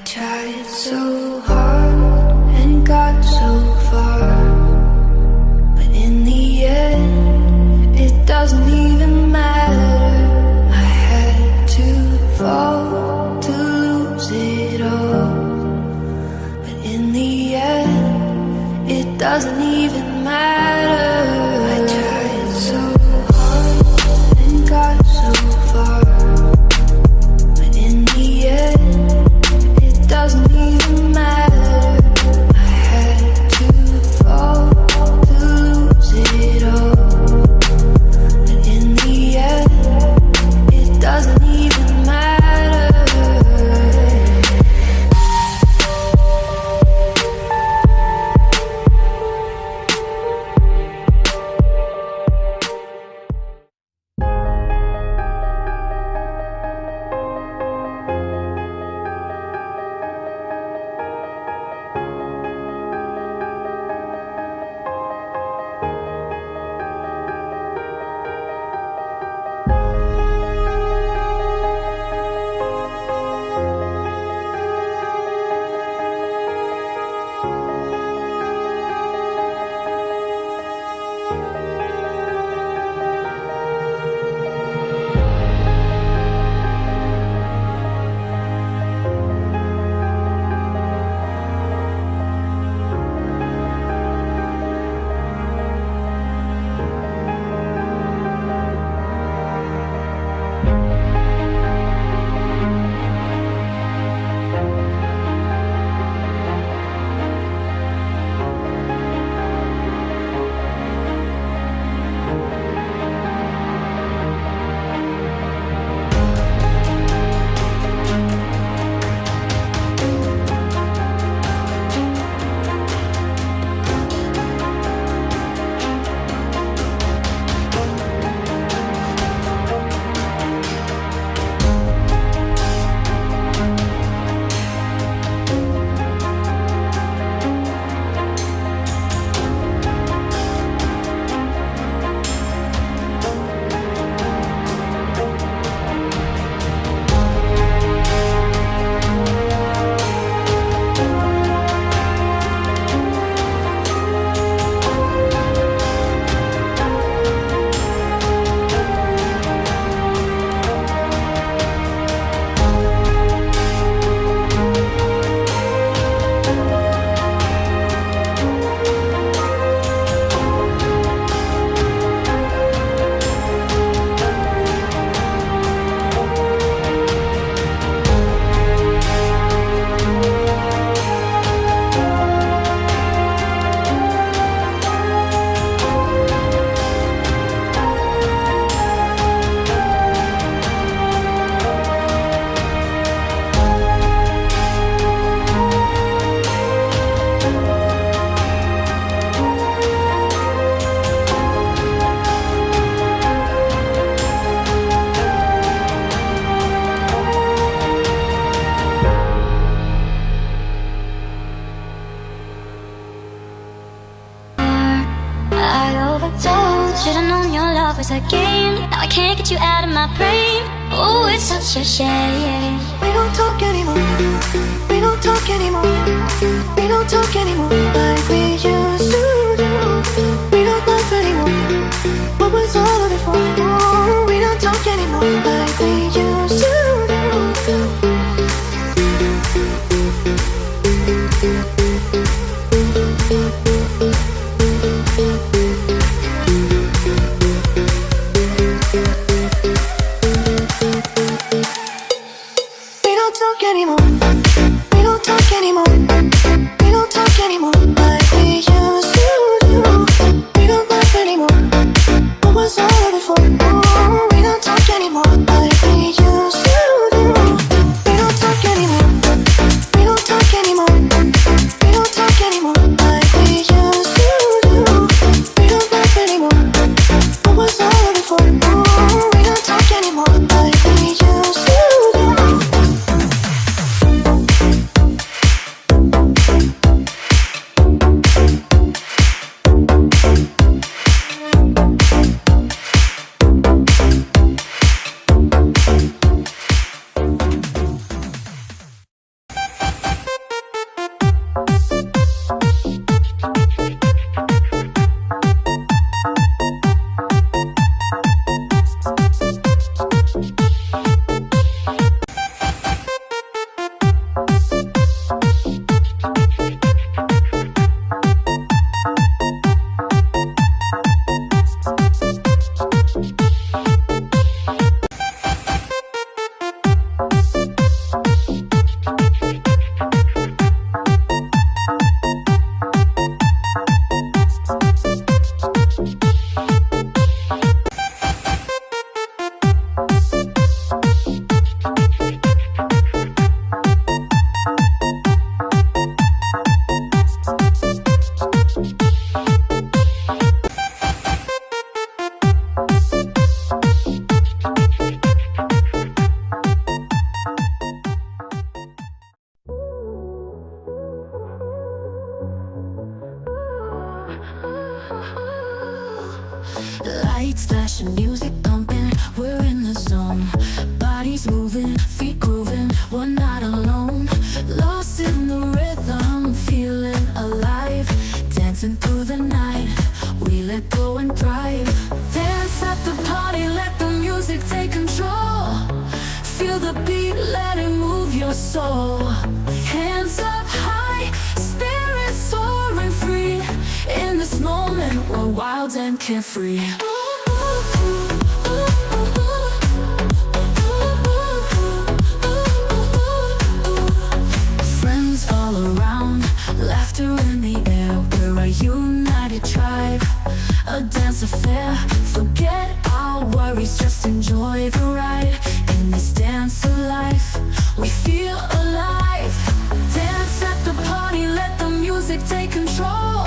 tried so hard and got so far, but in the end, it doesn't even matter. I had to fall to lose it all, but in the end, it doesn't even matter. I tried so hard and got so far, but in the end, it doesn't even matter. I had to fall to lose it all, but in the end, it doesn't even matter. Should've known your love was a game. Now I can't get you out of my brain. Oh, it's such a shame. We don't talk anymore. We don't talk anymore. We don't talk anymore like we used to do. We don't laugh anymore. What was all of it for? Oh, we don't talk anymore like we used to do. Anymore. We don't talk anymore. We don't talk anymore like we used to do. We don't laugh anymore. What was all of it for? Oh, we don't talk anymore like we used to do. We don't talk anymore. We don't talk anymore. We don't talk anymore like we used to do. We don't laugh anymore. What was all of it for? Oh, we don't talk anymore like we used to do. Lights flashing, music thumping, we're in the zone. Bodies moving, feet grooving, we're not alone. Lost in the rhythm, feeling alive. Dancing through the night, we let go and thrive. Dance at the party, let the music take control. Feel the beat, let it move your soul. Hands up high, spirit soaring free. In this moment, we're wild and carefree. Friends all around, laughter in the air. We're a united tribe, a dance affair. Forget our worries, just enjoy the ride. In this dance of life, we feel alive. Dance at the party, let the music take control.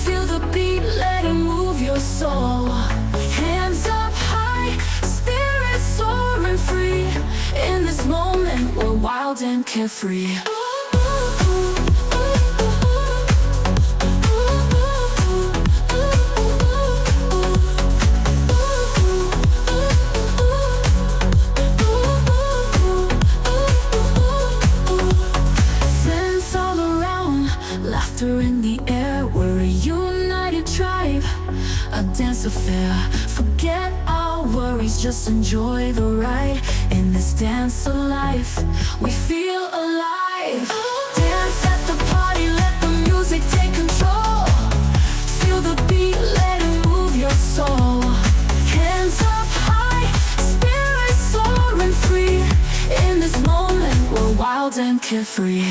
Feel the beat, let it move your soul. Hands up high, spirit soaring free. In this moment, we're wild and carefree. Laughter in the air, we're a united tribe, a dance affair. Forget our worries, just enjoy the ride. In this dance of life, we feel alive. Dance at the party, let the music take control. Feel the beat, let it move your soul. Hands up high, spirit soaring free. In this moment, we're wild and carefree.